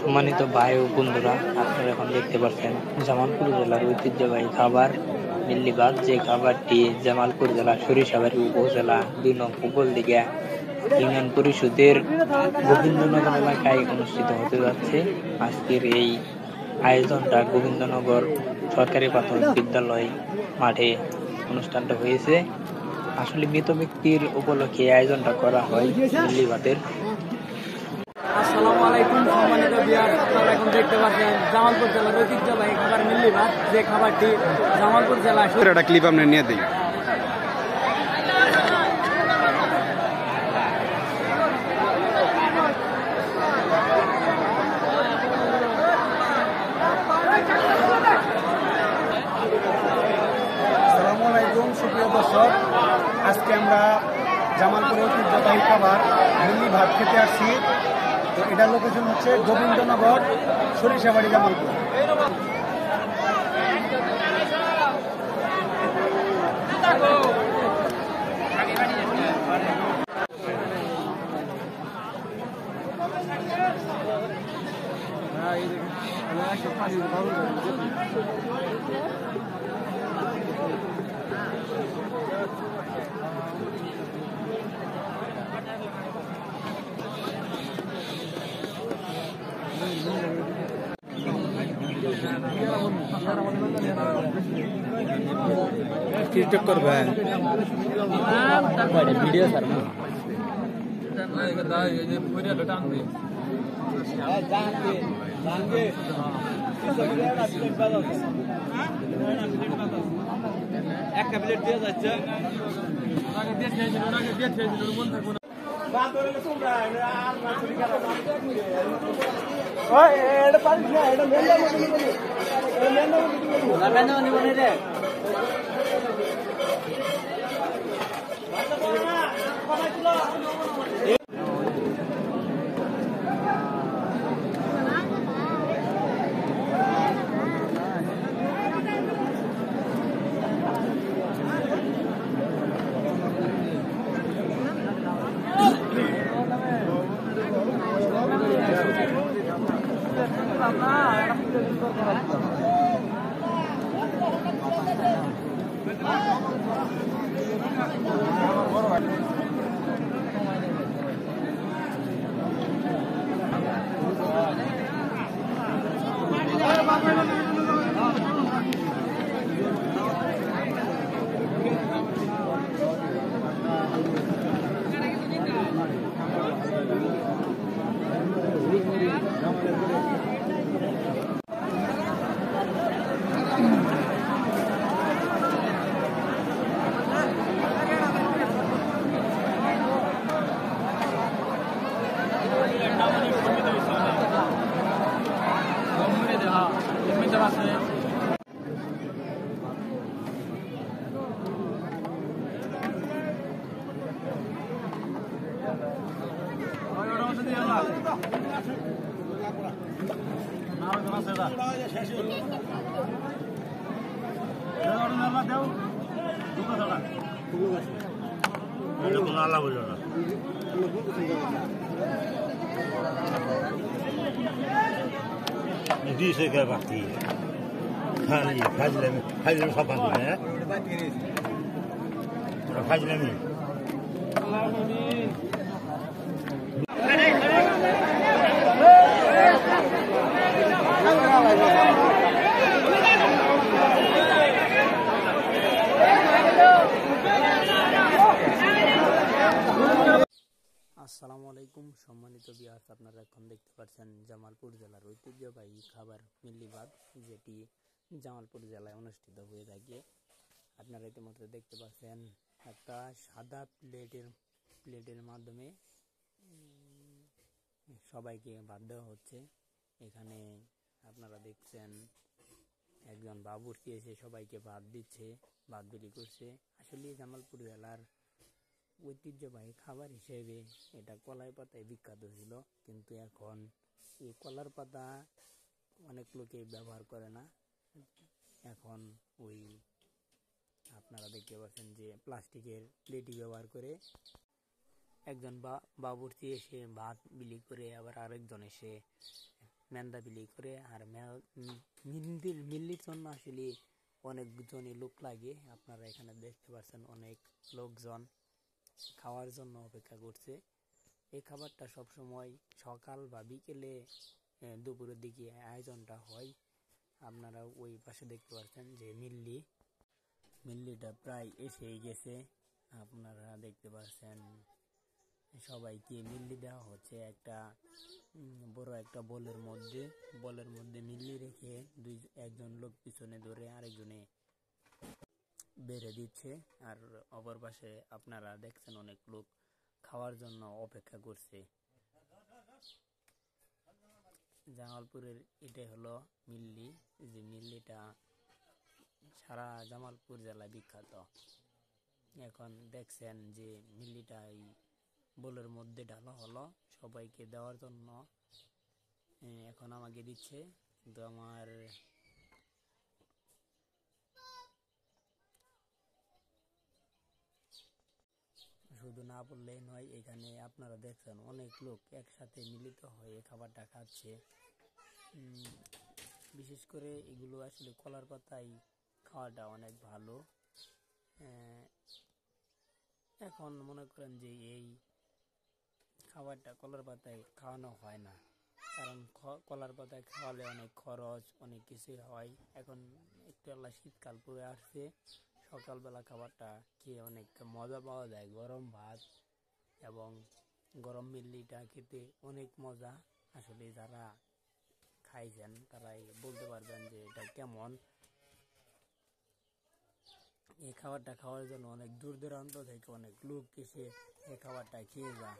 সম্মানিত ভাই ও বন্ধুরা, আপনারা এখন দেখতে পাচ্ছেন জামালপুর জেলার ঐতিহ্যবাহী খাবার মিল্লি ভাত, যে খাবারটি জামালপুর জেলা সরিষাবাড়ী উপজেলা ২ নং কুপলদিঘা ইউনিয়ন পরিষদের গোবিন্দনগর এলাকায় অনুষ্ঠিত হতে যাচ্ছে। আজকের এই আয়োজনটা গোবিন্দনগর সরকারি প্রাথমিক বিদ্যালয় মাঠে অনুষ্ঠানটা হয়েছে। আসলে মৃত ব্যক্তির উপলক্ষে এই আয়োজনটা করা হয় মিল্লি ভাতের। আসসালামু আলাইকুম সম্মানিত ভিউয়ার, আপনারা এখন দেখতে পাচ্ছেন জামালপুর জেলার ঐতিহ্যবাহী খাবার মিল্লি ভাত, যে খাবারটি জামালপুর জেলায় একটা ক্লিপ আমরা নিয়ে দিই। আসসালামু আলাইকুম সুপ্রিয় দর্শক, আজকে আমরা জামালপুর ঐতিহ্যবাহী খাবার মিল্লি ভাত খেতে আসছি। তো এটার লোকেশন হচ্ছে গোবিন্দনগর সরিষাবাড়ি জামালপুর। টিকটক করবেন ভিডিও স্যার না একটা প্লেট দিয়ে যাচ্ছে। Dice que va aquí. Hazle sapando, ¿eh? Pero hazle a mí. আসসালামু আলাইকুম সম্মানিত ভিউয়ার্স, আপনারা এখন দেখতে পাচ্ছেন জামালপুর জেলার ঐতিহ্যবাহী খাবার মিল্লি ভাত, যেটি জামালপুর জেলায় অনুষ্ঠিত হয়ে থাকে। আপনারা ইতিমধ্যে দেখতে পাচ্ছেন একটা সাদা প্লেটের মাধ্যমে সবাইকে ভাত দেওয়া হচ্ছে। এখানে আপনারা দেখছেন একজন বাবুর্চি এসে সবাইকে ভাত দিচ্ছে, ভাত বিলি করছে। আসলে জামালপুর জেলার ঐতিহ্যবাহী খাবার হিসেবে এটা কলাই পাতায় বিখ্যাত ছিল, কিন্তু এখন এই কলার পাতা অনেক লোকে ব্যবহার করে না। এখন ওই আপনারা দেখতে পাচ্ছেন যে প্লাস্টিকের প্লেটই ব্যবহার করে একজন বাবুর্চি এসে ভাত বিলি করে, আবার আরেকজন এসে মেন্দা বিলি করে। আর মিল্লির জন্য আসলে অনেকজনই লোক লাগে। আপনারা এখানে দেখতে পাচ্ছেন অনেক লোকজন খাওয়ার জন্য অপেক্ষা করছে। এই খাবারটা সবসময় সকাল বা বিকেলে দুপুরের দিকে আয়োজনটা হয়। আপনারা ওই পাশে দেখতে পাচ্ছেন যে মিল্লিটা প্রায় এসেই গেছে। আপনারা দেখতে পাচ্ছেন সবাইকে মিল্লি দেওয়া হচ্ছে একটা বড় একটা বলের মধ্যে মিল্লি রেখে একজন লোক পিছনে ধরে আরেকজনে বেড়ে দিচ্ছে। আর অপর পাশে আপনারা দেখছেন অনেক লোক খাওয়ার জন্য অপেক্ষা করছে। জামালপুরের এটাই হলো মিল্লি। যে মিল্লিটা সারা জামালপুর জেলায় বিখ্যাত। এখন দেখছেন যে মিল্লিটা এই বোলের মধ্যে ঢালা হলো সবাইকে দেওয়ার জন্য। এখন আমাকে দিচ্ছে, কিন্তু আমার শুধু না বললেই নয়, এখানে আপনারা দেখছেন অনেক লোক একসাথে মিলিত হয়ে খাবারটা খাচ্ছে। বিশেষ করে এগুলো আসলে কলার পাতায় খাওয়াটা অনেক ভালো। এখন মনে করেন যে এই খাবারটা কলার পাতায় খাওয়ানো হয় না, কারণ কলার পাতায় খাওয়ালে অনেক খরচ, অনেক কিছুই হয়। এখন একটু শীতকাল পরে আসছে, সকালবেলা খাবারটা খেয়ে অনেক মজা পাওয়া যায়। গরম ভাত এবং গরম মিল্লিটা খেতে অনেক মজা। আসলে যারা খাইছেন তারাই বলতে পারবেন যে এটা কেমন। এই খাবারটা খাওয়ার জন্য অনেক দূর দূরান্ত থেকে অনেক লোক এসে এই খাবারটা খেয়ে যায়।